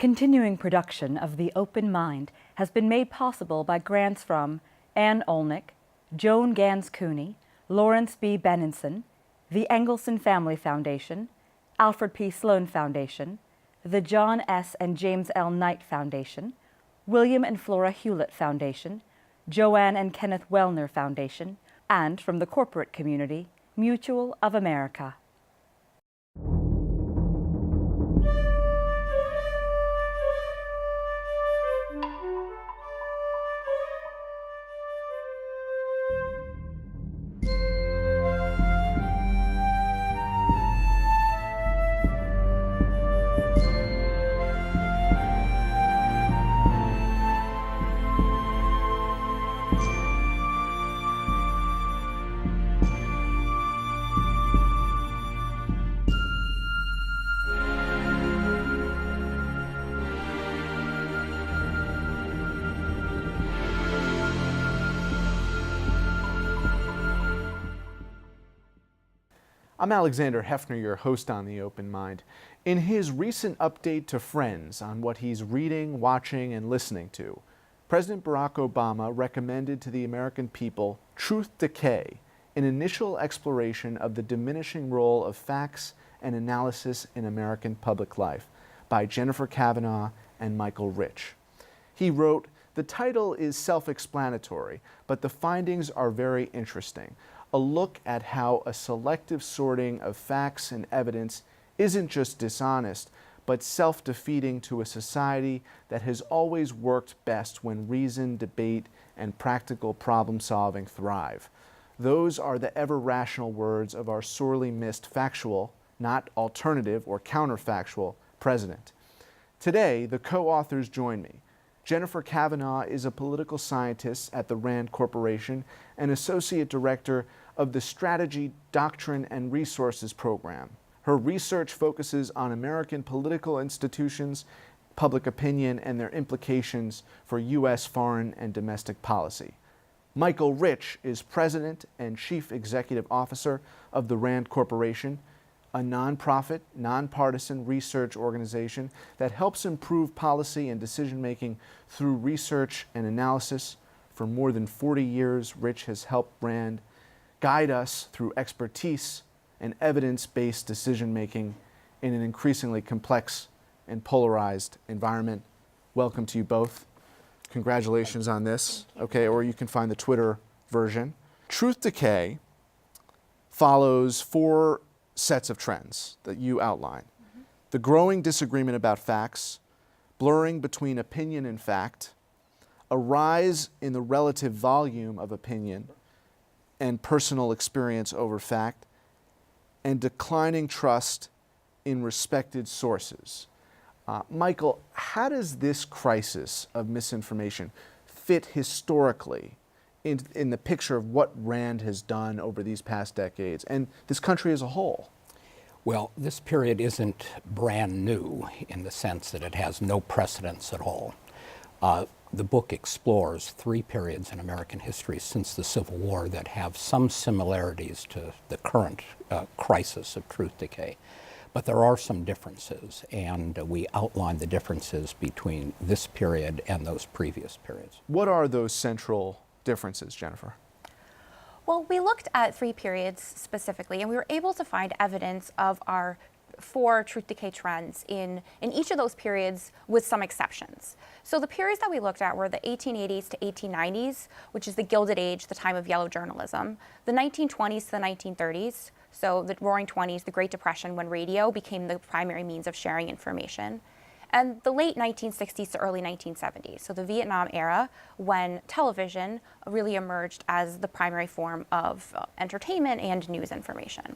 Continuing production of The Open Mind has been made possible by grants from Ann Olnick, Joan Gans Cooney, Lawrence B. Benenson, the Engelson Family Foundation, Alfred P. Sloan Foundation, the John S. and James L. Knight Foundation, William and Flora Hewlett Foundation, Joanne and Kenneth Wellner Foundation, and from the corporate community, Mutual of America. I'm Alexander Heffner, your host on The Open Mind. In his recent update to friends on what he's reading, watching, and listening to, President Barack Obama recommended to the American people Truth, Decay, an initial exploration of the diminishing role of facts and analysis in American public life by Jennifer Kavanagh and Michael Rich. He wrote, "The title is self-explanatory, but the findings are very interesting. A look at how a selective sorting of facts and evidence isn't just dishonest, but self-defeating to a society that has always worked best when reason, debate, and practical problem-solving thrive. Those are the ever-rational words of our sorely missed factual, not alternative or counterfactual, president." Today, the co-authors join me. Jennifer Kavanagh is a political scientist at the Rand Corporation and Associate Director of the Strategy, Doctrine, and Resources Program. Her research focuses on American political institutions, public opinion, and their implications for U.S. foreign and domestic policy. Michael Rich is President and Chief Executive Officer of the Rand Corporation, a nonprofit, nonpartisan research organization that helps improve policy and decision-making through research and analysis. For more than 40 years, Rich has helped Rand guide us through expertise and evidence-based decision-making in an increasingly complex and polarized environment. Welcome to you both. Congratulations on this. Okay, or you can find the Twitter version. Truth, Decay follows 4 sets of trends that you outline. The growing disagreement about facts, blurring between opinion and fact, a rise in the relative volume of opinion and personal experience over fact, and declining trust in respected sources. Michael, how does this crisis of misinformation fit historically in the picture of what Rand has done over these past decades and this country as a whole? Well, this period isn't brand new in the sense that it has no precedents at all. The book explores 3 periods in American history since the Civil War that have some similarities to the current crisis of truth decay. But there are some differences, and we outline the differences between this period and those previous periods. What are those central differences, Jennifer? Well, we looked at 3 periods specifically, and we were able to find evidence of our 4 truth decay trends in each of those periods with some exceptions. So the periods that we looked at were the 1880s to 1890s, which is the Gilded Age, the time of yellow journalism, the 1920s to the 1930s, so the Roaring Twenties, the Great Depression, when radio became the primary means of sharing information, and the late 1960s to early 1970s, so the Vietnam era, when television really emerged as the primary form of entertainment and news information.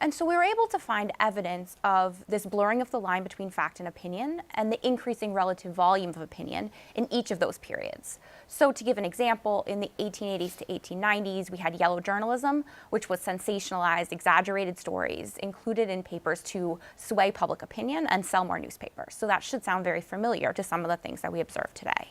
And so we were able to find evidence of this blurring of the line between fact and opinion and the increasing relative volume of opinion in each of those periods. So to give an example, in the 1880s to 1890s, we had yellow journalism, which was sensationalized, exaggerated stories included in papers to sway public opinion and sell more newspapers. So that should sound very familiar to some of the things that we observe today.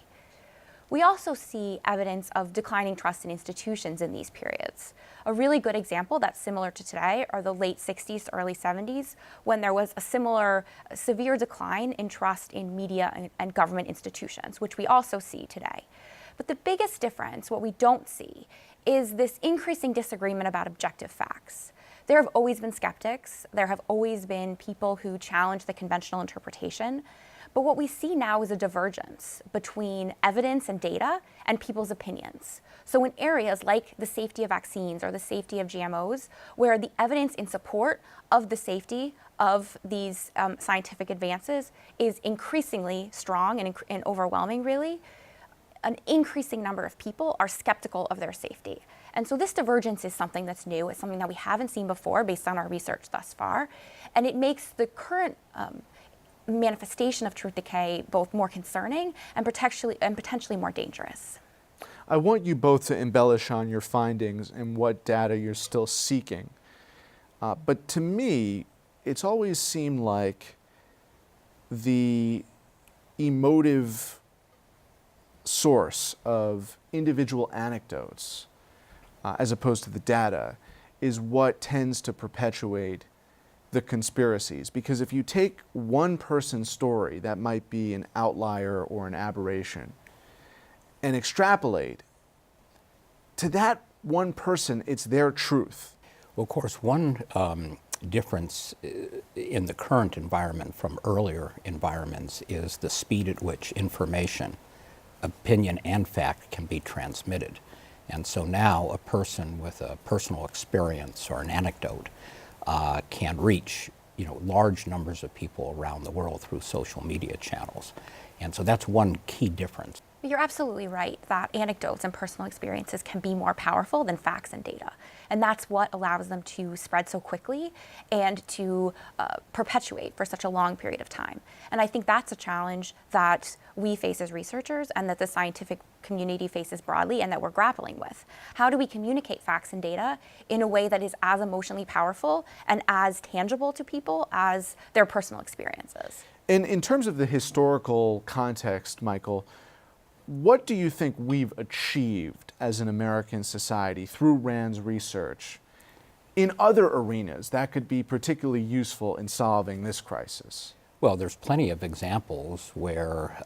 We also see evidence of declining trust in institutions in these periods. A really good example that's similar to today are the late 60s to early 70s, when there was a similar severe decline in trust in media and government institutions, which we also see today. But the biggest difference, what we don't see, is this increasing disagreement about objective facts. There have always been skeptics. There have always been people who challenge the conventional interpretation. But what we see now is a divergence between evidence and data and people's opinions. So in areas like the safety of vaccines or the safety of GMOs, where the evidence in support of the safety of these scientific advances is increasingly strong and overwhelming, really, an increasing number of people are skeptical of their safety. And so this divergence is something that's new. It's something that we haven't seen before based on our research thus far. And it makes the current manifestation of truth decay both more concerning and potentially more dangerous. I want you both to embellish on your findings and what data you're still seeking. But to me, it's always seemed like the emotive source of individual anecdotes, as opposed to the data, is what tends to perpetuate the conspiracies. Because if you take one person's story that might be an outlier or an aberration and extrapolate, to that one person, it's their truth. Well, of course, one difference in the current environment from earlier environments is the speed at which information, opinion, and fact can be transmitted. And so now a person with a personal experience or an anecdote can reach, large numbers of people around the world through social media channels. And so that's one key difference. You're absolutely right that anecdotes and personal experiences can be more powerful than facts and data. And that's what allows them to spread so quickly and to perpetuate for such a long period of time. And I think that's a challenge that we face as researchers and that the scientific community faces broadly and that we're grappling with. How do we communicate facts and data in a way that is as emotionally powerful and as tangible to people as their personal experiences? And in terms of the historical context, Michael, what do you think we've achieved as an American society through Rand's research in other arenas that could be particularly useful in solving this crisis? Well, there's plenty of examples where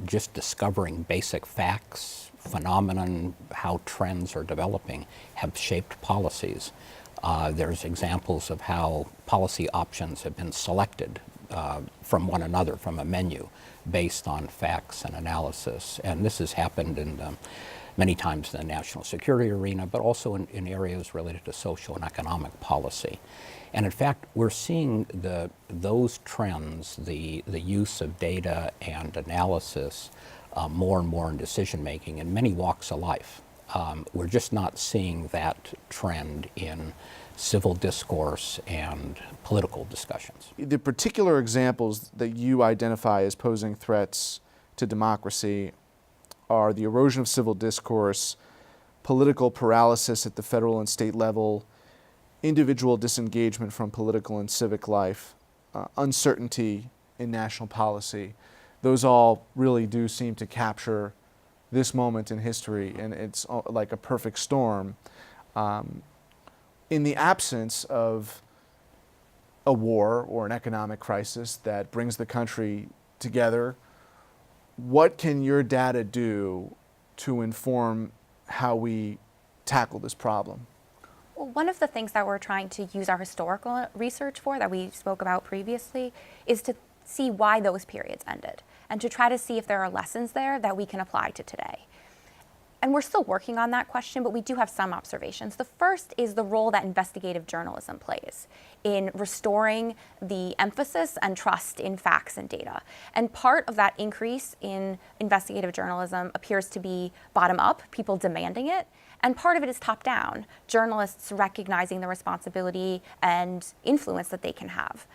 just discovering basic facts, phenomenon, how trends are developing, have shaped policies. There's examples of how policy options have been selected from one another, from a menu, based on facts and analysis. And this has happened many times in the national security arena, but also in areas related to social and economic policy. And in fact, we're seeing those trends, the use of data and analysis, more and more in decision making in many walks of life. We're just not seeing that trend in civil discourse and political discussions. The particular examples that you identify as posing threats to democracy are the erosion of civil discourse, political paralysis at the federal and state level, individual disengagement from political and civic life, uncertainty in national policy. Those all really do seem to capture this moment in history, and it's like a perfect storm. In the absence of a war or an economic crisis that brings the country together, what can your data do to inform how we tackle this problem? Well, one of the things that we're trying to use our historical research for, that we spoke about previously, is to see why those periods ended and to try to see if there are lessons there that we can apply to today. And we're still working on that question, but we do have some observations. The first is the role that investigative journalism plays in restoring the emphasis and trust in facts and data. And part of that increase in investigative journalism appears to be bottom up, people demanding it, and part of it is top down, journalists recognizing the responsibility and influence that they can have.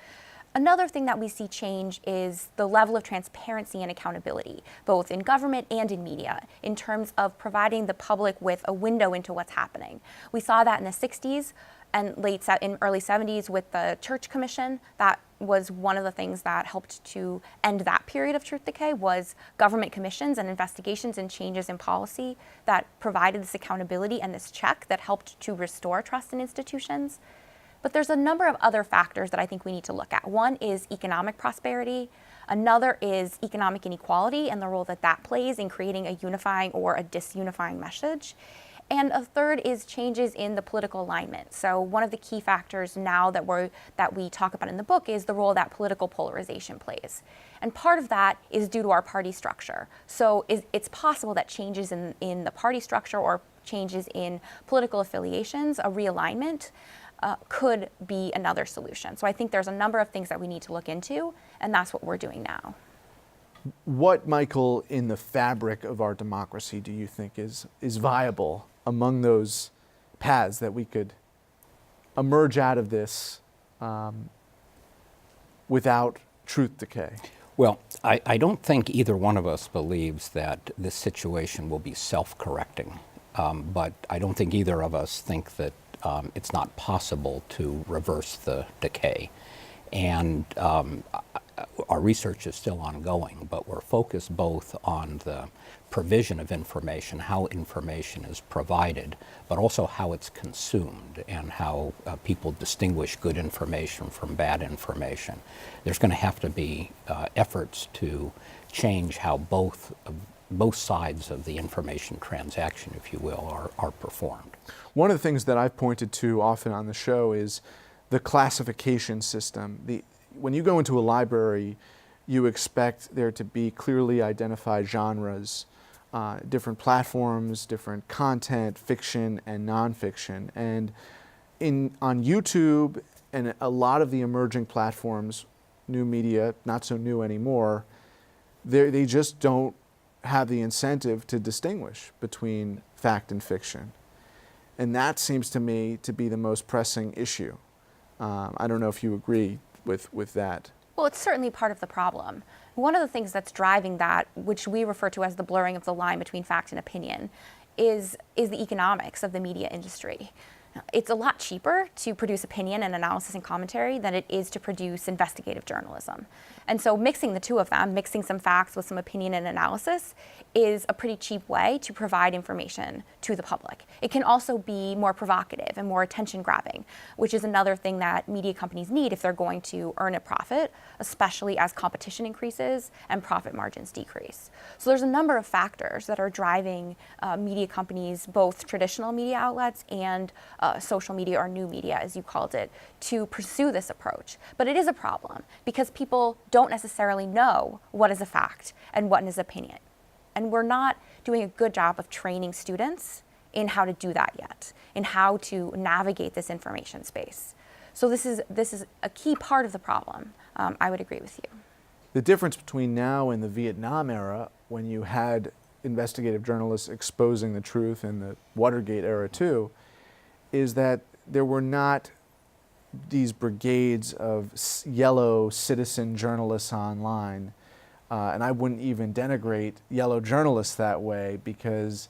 Another thing that we see change is the level of transparency and accountability, both in government and in media, in terms of providing the public with a window into what's happening. We saw that in the 60s and early 70s with the Church Commission that was one of the things that helped to end that period of truth decay was government commissions and investigations and changes in policy that provided this accountability and this check that helped to restore trust in institutions. But there's a number of other factors that I think we need to look at. One is economic prosperity. Another is economic inequality and the role that that plays in creating a unifying or a disunifying message. And a third is changes in the political alignment. So one of the key factors now that we talk about in the book is the role that political polarization plays. And part of that is due to our party structure. So it's possible that changes in the party structure or changes in political affiliations, a realignment, could be another solution. So I think there's a number of things that we need to look into, and that's what we're doing now. What, Michael, in the fabric of our democracy do you think is viable among those paths that we could emerge out of this without truth decay? Well, I don't think either one of us believes that this situation will be self-correcting, but I don't think either of us think that it's not possible to reverse the decay. And our research is still ongoing, but we're focused both on the provision of information, how information is provided, but also how it's consumed and how people distinguish good information from bad information. There's going to have to be efforts to change how both sides of the information transaction, if you will, are performed. One of the things that I've pointed to often on the show is the classification system. When you go into a library, you expect there to be clearly identified genres, different platforms, different content, fiction and nonfiction. And on YouTube and a lot of the emerging platforms, new media, not so new anymore, they just don't have the incentive to distinguish between fact and fiction. And that seems to me to be the most pressing issue. I don't know if you agree with that. Well, it's certainly part of the problem. One of the things that's driving that, which we refer to as the blurring of the line between fact and opinion, is the economics of the media industry. It's a lot cheaper to produce opinion and analysis and commentary than it is to produce investigative journalism. And so mixing the two of them, mixing some facts with some opinion and analysis, is a pretty cheap way to provide information to the public. It can also be more provocative and more attention-grabbing, which is another thing that media companies need if they're going to earn a profit, especially as competition increases and profit margins decrease. So there's a number of factors that are driving media companies, both traditional media outlets and social media or new media, as you called it, to pursue this approach. But it is a problem because people don't necessarily know what is a fact and what is opinion. And we're not doing a good job of training students in how to do that yet, in how to navigate this information space. So this is a key part of the problem. I would agree with you. The difference between now and the Vietnam era, when you had investigative journalists exposing the truth, and the Watergate era too, is that there were not these brigades of yellow citizen journalists online. And I wouldn't even denigrate yellow journalists that way, because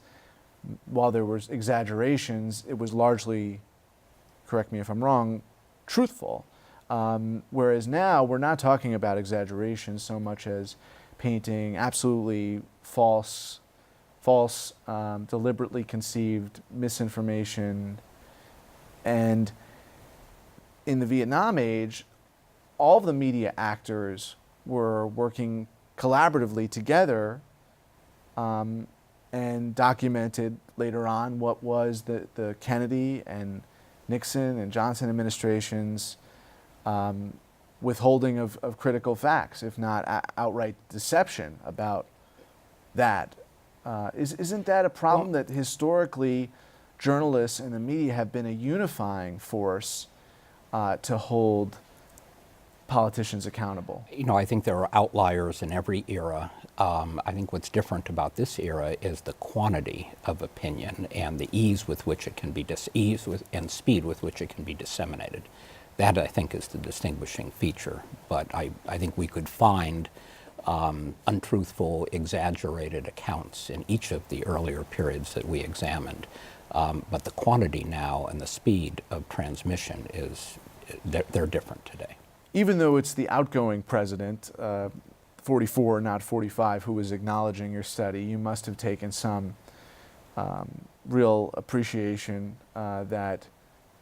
while there was exaggerations, it was largely, correct me if I'm wrong, truthful. Whereas now we're not talking about exaggerations so much as painting absolutely false, deliberately conceived misinformation. And in the Vietnam age, all of the media actors were working collaboratively together and documented later on what was the Kennedy and Nixon and Johnson administrations withholding of critical facts, if not outright deception about that. Isn't that a problem, that historically journalists and the media have been a unifying force to hold politicians accountable? You know, I think there are outliers in every era. I think what's different about this era is the quantity of opinion and the ease with which it can be and speed with which it can be disseminated. That, I think, is the distinguishing feature. But I think we could find untruthful, exaggerated accounts in each of the earlier periods that we examined. But the quantity now and the speed of transmission they're different today. even though it's the outgoing president, 44, not 45, who was acknowledging your study, you must have taken some real appreciation that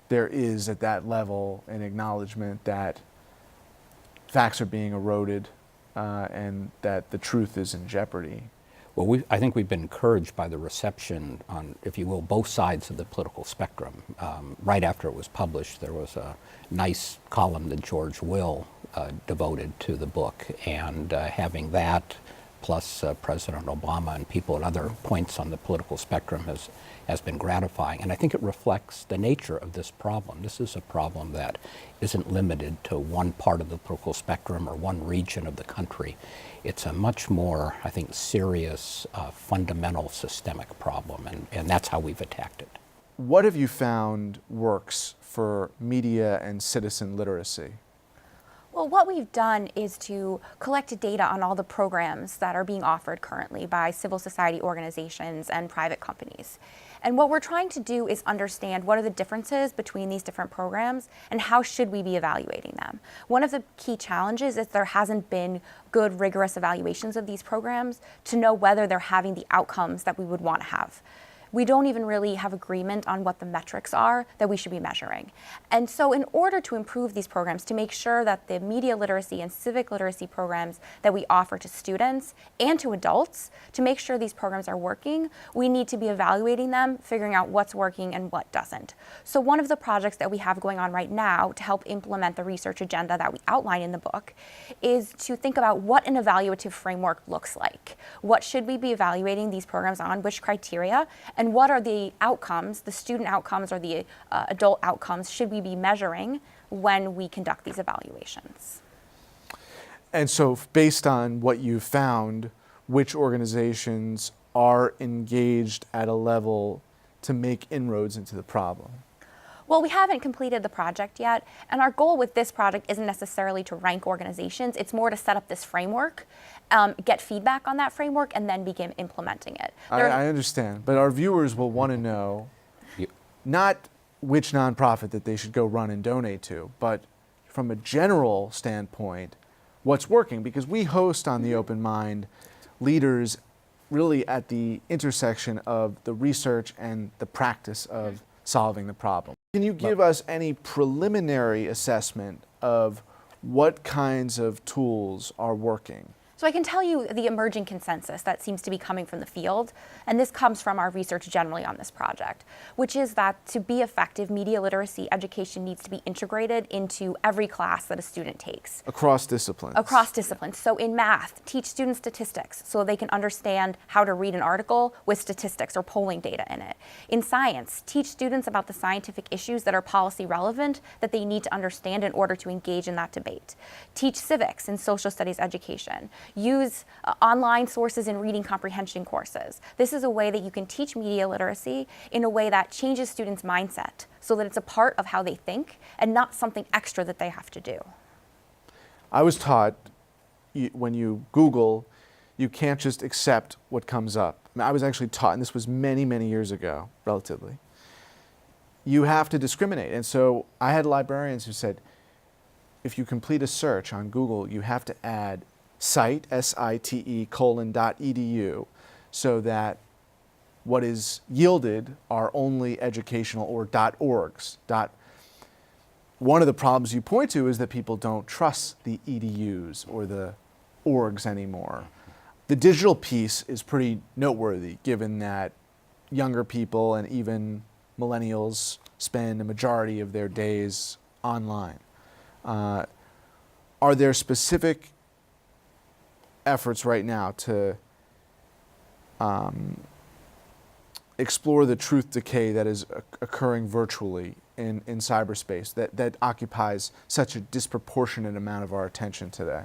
there is at that level an acknowledgement that facts are being eroded and that the truth is in jeopardy. Well, I think we've been encouraged by the reception on, if you will, both sides of the political spectrum. Right after it was published, there was a nice column that George Will devoted to the book, and having that plus President Obama and people at other points on the political spectrum has been gratifying. And I think it reflects the nature of this problem. This is a problem that isn't limited to one part of the political spectrum or one region of the country. It's a much more, I think, serious, fundamental systemic problem, and that's how we've attacked it. What have you found works for media and citizen literacy? Well, what we've done is to collect data on all the programs that are being offered currently by civil society organizations and private companies. And what we're trying to do is understand what are the differences between these different programs and how should we be evaluating them. One of the key challenges is there hasn't been good, rigorous evaluations of these programs to know whether they're having the outcomes that we would want to have. We don't even really have agreement on what the metrics are that we should be measuring. And so in order to improve these programs, to make sure that the media literacy and civic literacy programs that we offer to students and to adults, to make sure these programs are working, we need to be evaluating them, figuring out what's working and what doesn't. So one of the projects that we have going on right now to help implement the research agenda that we outline in the book is to think about what an evaluative framework looks like. What should we be evaluating these programs on, which criteria, and what are the outcomes, the student outcomes or the adult outcomes should we be measuring when we conduct these evaluations? And so based on what you found, which organizations are engaged at a level to make inroads into the problem? Well, we haven't completed the project yet, and our goal with this project isn't necessarily to rank organizations. It's more to set up this framework, get feedback on that framework, and then begin implementing it. I understand, but our viewers will want to know not which nonprofit that they should go run and donate to, but from a general standpoint, what's working, because we host on the Open Mind leaders really at the intersection of the research and the practice of solving the problem. Can you give us any preliminary assessment of what kinds of tools are working? So I can tell you the emerging consensus that seems to be coming from the field, and this comes from our research generally on this project, which is that to be effective, media literacy education needs to be integrated into every class that a student takes. Across disciplines? Across disciplines. So in math, teach students statistics so they can understand how to read an article with statistics or polling data in it. In science, teach students about the scientific issues that are policy relevant that they need to understand in order to engage in that debate. Teach civics and social studies education. Use online sources in reading comprehension courses. This is a way that you can teach media literacy in a way that changes students' mindset so that it's a part of how they think and not something extra that they have to do. I was taught when you Google, you can't just accept what comes up. I was actually taught, and this was many, many years ago, relatively, you have to discriminate. And so I had librarians who said, if you complete a search on Google, you have to add site, S-I-T-E, :edu, so that what is yielded are only educational or .orgs. One of the problems you point to is that people don't trust the edus or the orgs anymore. The digital piece is pretty noteworthy given that younger people and even millennials spend a majority of their days online. Are there specific efforts right now to explore the truth decay that is occurring virtually in cyberspace that occupies such a disproportionate amount of our attention today?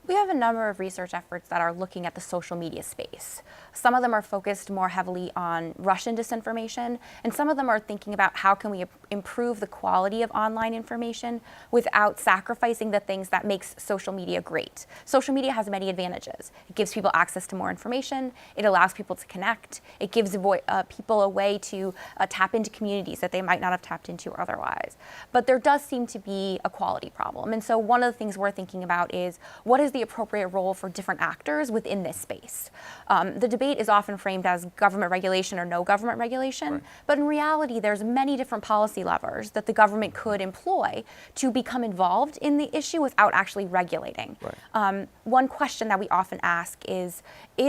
We have a number of research efforts that are looking at the social media space. Some of them are focused more heavily on Russian disinformation, and some of them are thinking about how can we improve the quality of online information without sacrificing the things that makes social media great. Social media has many advantages. It gives people access to more information, it allows people to connect, it gives people a way to tap into communities that they might not have tapped into otherwise. But there does seem to be a quality problem, and so one of the things we're thinking about is what is the appropriate role for different actors within this space. The debate is often framed as government regulation or no government regulation, right. But in reality, there's many different policy levers that the government could employ to become involved in the issue without actually regulating. Right. One question that we often ask is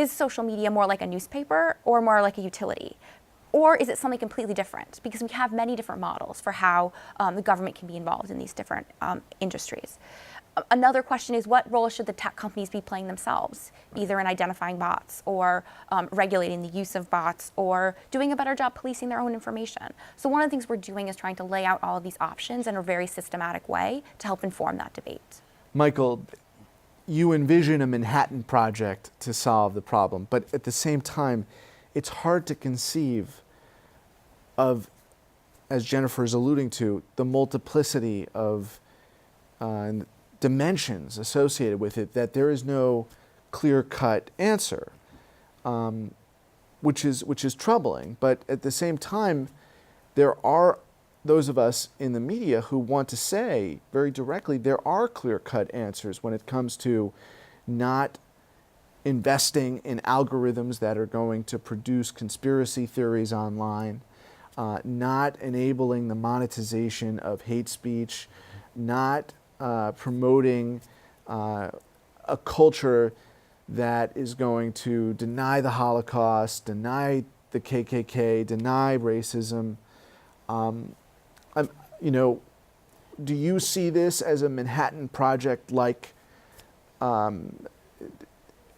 social media more like a newspaper or more like a utility? Or is it something completely different? Because we have many different models for how the government can be involved in these different industries. Another question is, what role should the tech companies be playing themselves, either in identifying bots or regulating the use of bots or doing a better job policing their own information? So one of the things we're doing is trying to lay out all of these options in a very systematic way to help inform that debate. Michael, you envision a Manhattan Project to solve the problem, but at the same time, it's hard to conceive of, as Jennifer is alluding to, the multiplicity of dimensions associated with it, that there is no clear-cut answer, which is troubling. But at the same time, there are those of us in the media who want to say very directly there are clear-cut answers when it comes to not investing in algorithms that are going to produce conspiracy theories online, not enabling the monetization of hate speech, not promoting a culture that is going to deny the Holocaust, deny the KKK, deny racism. Do you see this as a Manhattan Project-like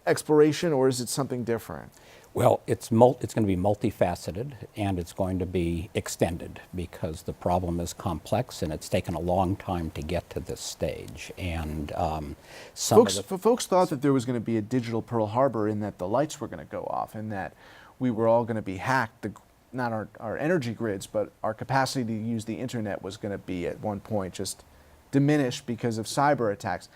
exploration, or is it something different? Well, it's going to be multifaceted, and it's going to be extended because the problem is complex and it's taken a long time to get to this stage. And folks thought that there was going to be a digital Pearl Harbor, in that the lights were going to go off, and that we were all going to be hacked. Not our energy grids, but our capacity to use the internet was going to be at one point just diminished because of cyber attacks.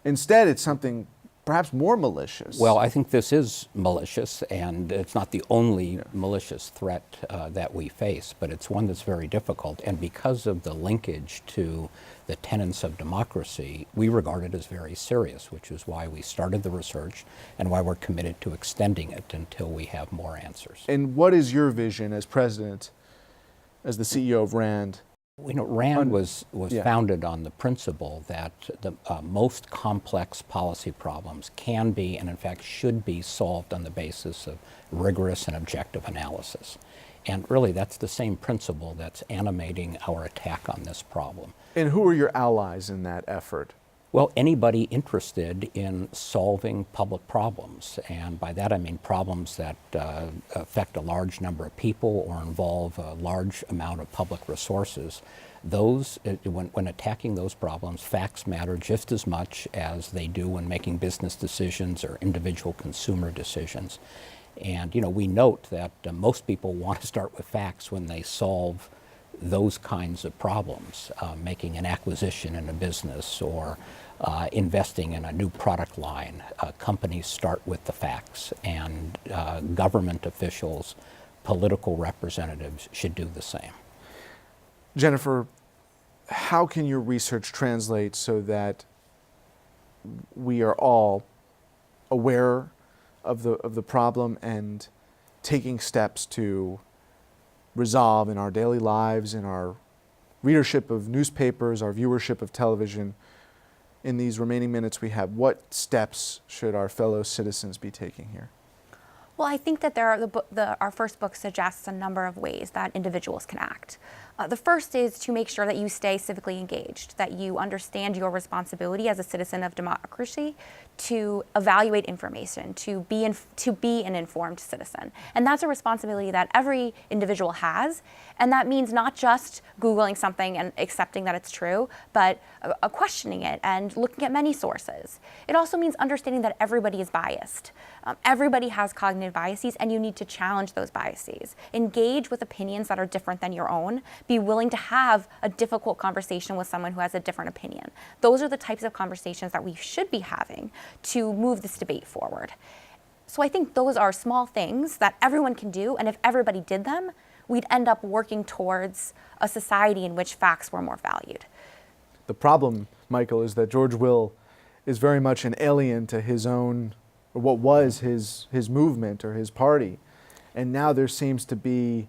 Instead, it's something perhaps more malicious. Well, I think this is malicious, and it's not the only malicious threat that we face, but it's one that's very difficult. And because of the linkage to the tenets of democracy, we regard it as very serious, which is why we started the research and why we're committed to extending it until we have more answers. And what is your vision as president, as the CEO of RAND? You know, RAND was founded on the principle that the most complex policy problems can be, and in fact should be, solved on the basis of rigorous and objective analysis. And really, that's the same principle that's animating our attack on this problem. And who are your allies in that effort? Well, anybody interested in solving public problems, and by that I mean problems that affect a large number of people or involve a large amount of public resources. Those, when attacking those problems, facts matter just as much as they do when making business decisions or individual consumer decisions. And we note that most people want to start with facts when they solve those kinds of problems, making an acquisition in a business or investing in a new product line. Companies start with the facts, and government officials, political representatives should do the same. Jennifer, how can your research translate so that we are all aware of the problem and taking steps to resolve in our daily lives, in our readership of newspapers, our viewership of television? In these remaining minutes we have, what steps should our fellow citizens be taking here? Well, I think that our first book suggests a number of ways that individuals can act. The first is to make sure that you stay civically engaged, that you understand your responsibility as a citizen of democracy to evaluate information, to be an informed citizen. And that's a responsibility that every individual has. And that means not just Googling something and accepting that it's true, but questioning it and looking at many sources. It also means understanding that everybody is biased. Everybody has cognitive biases, and you need to challenge those biases. Engage with opinions that are different than your own. Be willing to have a difficult conversation with someone who has a different opinion. Those are the types of conversations that we should be having to move this debate forward. So I think those are small things that everyone can do, and if everybody did them, we'd end up working towards a society in which facts were more valued. The problem, Michael, is that George Will is very much an alien to his own, or what was his movement or his party. And now there seems to be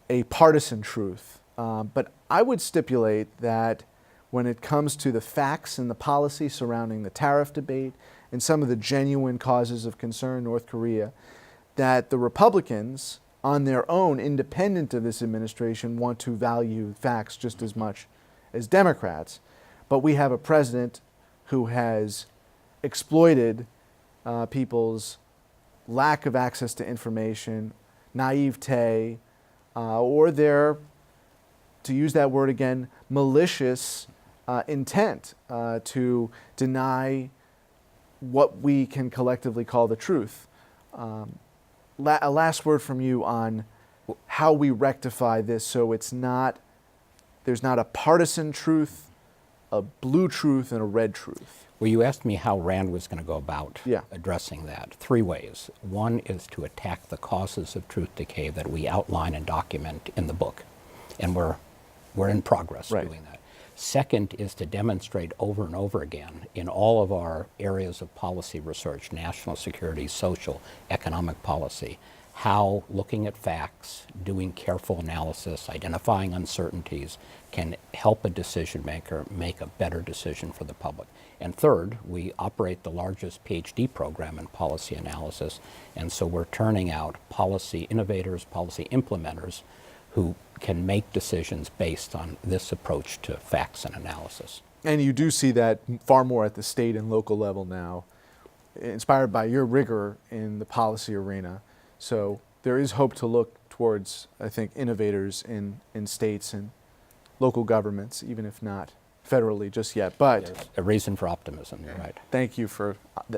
a partisan truth. But I would stipulate that when it comes to the facts and the policy surrounding the tariff debate and some of the genuine causes of concern in North Korea, that the Republicans, on their own, independent of this administration, want to value facts just as much as Democrats. But we have a president who has exploited people's lack of access to information, naivete, or their, to use that word again, malicious intent to deny what we can collectively call the truth. A last word from you on how we rectify this so there's not a partisan truth, a blue truth, and a red truth. Well, you asked me how Rand was going to go about Yeah. addressing that. 3 ways. One is to attack the causes of truth decay that we outline and document in the book. And we're in progress Right. doing that. Second is to demonstrate over and over again in all of our areas of policy research, national security, social, economic policy, how looking at facts, doing careful analysis, identifying uncertainties can help a decision maker make a better decision for the public. And third, we operate the largest PhD program in policy analysis, and so we're turning out policy innovators, policy implementers who can make decisions based on this approach to facts and analysis. And you do see that far more at the state and local level now, inspired by your rigor in the policy arena. So there is hope to look towards, I think, innovators in states and local governments, even if not federally just yet. But There's a reason for optimism, you're right. thank you for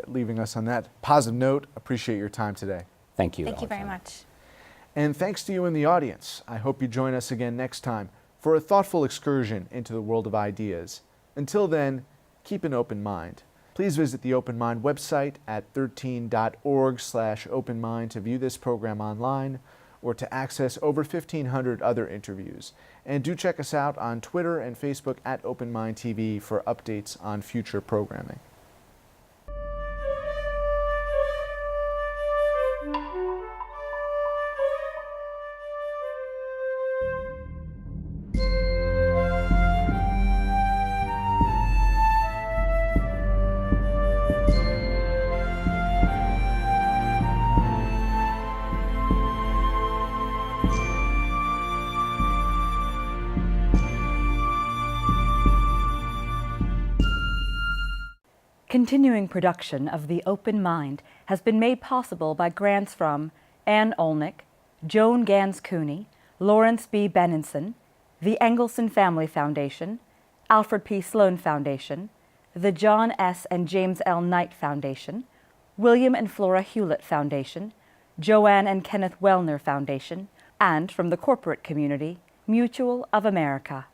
leaving us on that positive note. Appreciate your time today. Thank you, Thank you very Alexander. much. And thanks to you in the audience. I hope you join us again next time for a thoughtful excursion into the world of ideas. Until then, keep an open mind. Please visit the Open Mind website at 13.org/openmind to view this program online or to access over 1,500 other interviews. And do check us out on Twitter and Facebook at Open Mind TV for updates on future programming. Continuing production of The Open Mind has been made possible by grants from Ann Olnick, Joan Gans Cooney, Lawrence B. Benenson, the Engelson Family Foundation, Alfred P. Sloan Foundation, the John S. and James L. Knight Foundation, William and Flora Hewlett Foundation, Joanne and Kenneth Wellner Foundation, and from the corporate community, Mutual of America.